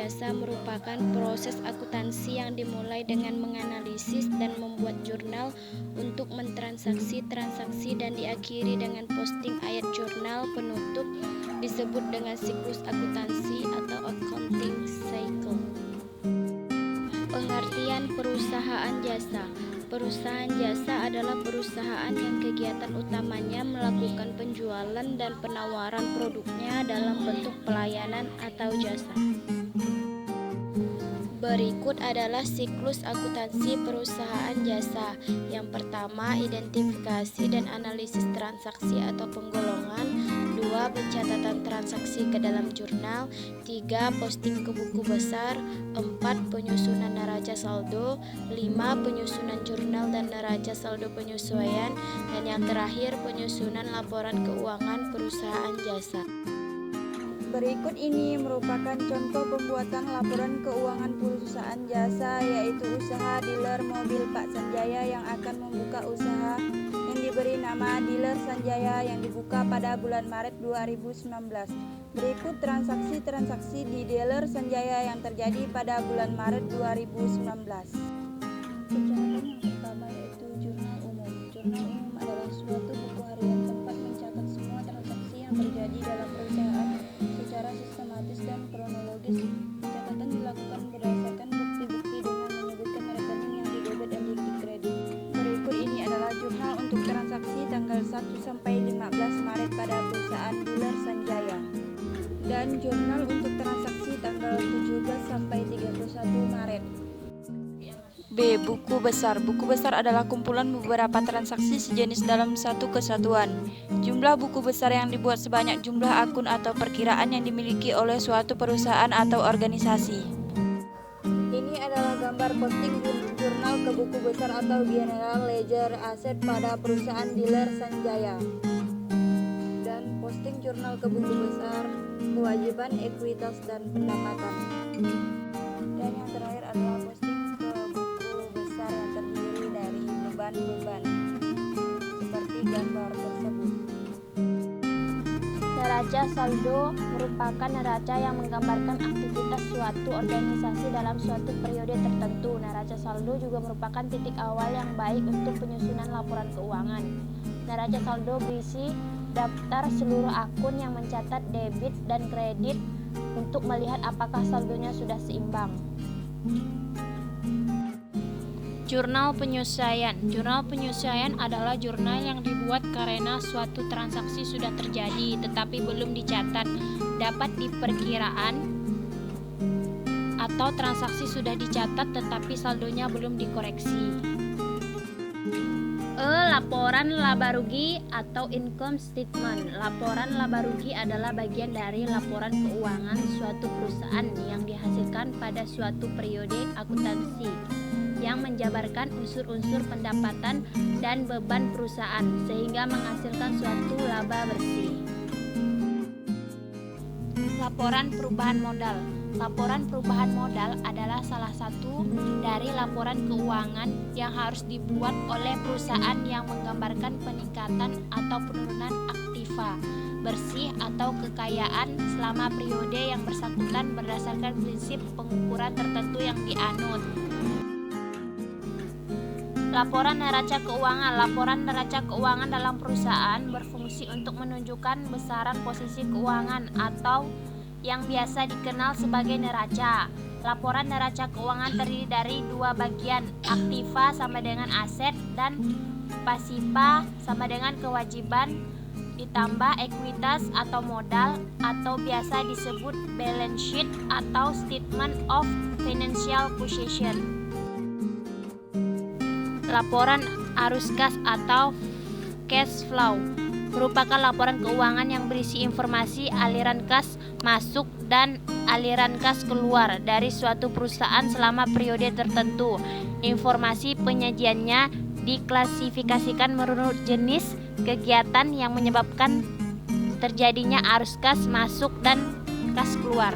jasa merupakan proses akuntansi yang dimulai dengan menganalisis dan membuat jurnal untuk mentransaksi transaksi dan diakhiri dengan posting ayat jurnal penutup, disebut dengan siklus akuntansi atau accounting cycle. Pengertian perusahaan jasa. Perusahaan jasa adalah perusahaan yang kegiatan utamanya melakukan penjualan dan penawaran produknya dalam bentuk pelayanan atau jasa. Berikut adalah siklus akuntansi perusahaan jasa. Yang pertama, identifikasi dan analisis transaksi atau penggolongan. 2. Pencatatan transaksi ke dalam jurnal. 3. Posting ke buku besar. 4. Penyusunan neraca saldo. 5. Penyusunan jurnal dan neraca saldo penyesuaian. Dan yang terakhir, penyusunan laporan keuangan perusahaan jasa. Berikut ini merupakan contoh pembuatan laporan keuangan perusahaan jasa, yaitu usaha dealer mobil Pak Sanjaya yang akan membuka usaha yang diberi nama Dealer Sanjaya yang dibuka pada bulan Maret 2019. Berikut transaksi-transaksi di Dealer Sanjaya yang terjadi pada bulan Maret 2019. Pencatatan yang pertama yaitu jurnal umum. Jurnal umum adalah suatu buku harian tempat mencatat semua transaksi yang terjadi dalam perusahaan secara sistematis dan kronologis. Pencatatan dilakukan berdasarkan bukti-bukti dengan menyebutkan rekening yang didebit dan dikredit. Berikut ini adalah jurnal untuk transaksi tanggal 1 sampai 15 Maret pada perusahaan Dealer Sanjaya dan jurnal untuk transaksi tanggal 17 sampai 31 Maret. B. Buku besar. Buku besar adalah kumpulan beberapa transaksi sejenis dalam satu kesatuan. Jumlah buku besar yang dibuat sebanyak jumlah akun atau perkiraan yang dimiliki oleh suatu perusahaan atau organisasi. Ini adalah gambar posting jurnal ke buku besar atau General Ledger Aset pada perusahaan Dealer Sanjaya dan posting jurnal ke buku besar kewajiban, ekuitas, dan pendapatan. Dan yang terakhir adalah posting yang terdiri dari beban-beban seperti gambar tersebut. Neraca saldo merupakan neraca yang menggambarkan aktivitas suatu organisasi dalam suatu periode tertentu. Neraca saldo juga merupakan titik awal yang baik untuk penyusunan laporan keuangan. Neraca saldo berisi daftar seluruh akun yang mencatat debit dan kredit untuk melihat apakah saldonya sudah seimbang. Jurnal penyesuaian. Jurnal penyesuaian adalah jurnal yang dibuat karena suatu transaksi sudah terjadi tetapi belum dicatat, dapat diperkiraan, atau transaksi sudah dicatat tetapi saldonya belum dikoreksi. Laporan laba rugi atau income statement. Laporan laba rugi adalah bagian dari laporan keuangan suatu perusahaan yang dihasilkan pada suatu periode akuntansi yang menjabarkan unsur-unsur pendapatan dan beban perusahaan sehingga menghasilkan suatu laba bersih. Laporan perubahan modal. Laporan perubahan modal adalah salah satu dari laporan keuangan yang harus dibuat oleh perusahaan yang menggambarkan peningkatan atau penurunan aktiva bersih atau kekayaan selama periode yang bersangkutan berdasarkan prinsip pengukuran tertentu yang dianut. Laporan neraca keuangan. Laporan neraca keuangan dalam perusahaan berfungsi untuk menunjukkan besaran posisi keuangan atau yang biasa dikenal sebagai neraca. Laporan neraca keuangan terdiri dari dua bagian, aktiva sama dengan aset dan pasiva sama dengan kewajiban ditambah ekuitas atau modal atau biasa disebut balance sheet atau statement of financial position. Laporan arus kas atau cash flow merupakan laporan keuangan yang berisi informasi aliran kas masuk dan aliran kas keluar dari suatu perusahaan selama periode tertentu. Informasi penyajiannya diklasifikasikan menurut jenis kegiatan yang menyebabkan terjadinya arus kas masuk dan kas keluar.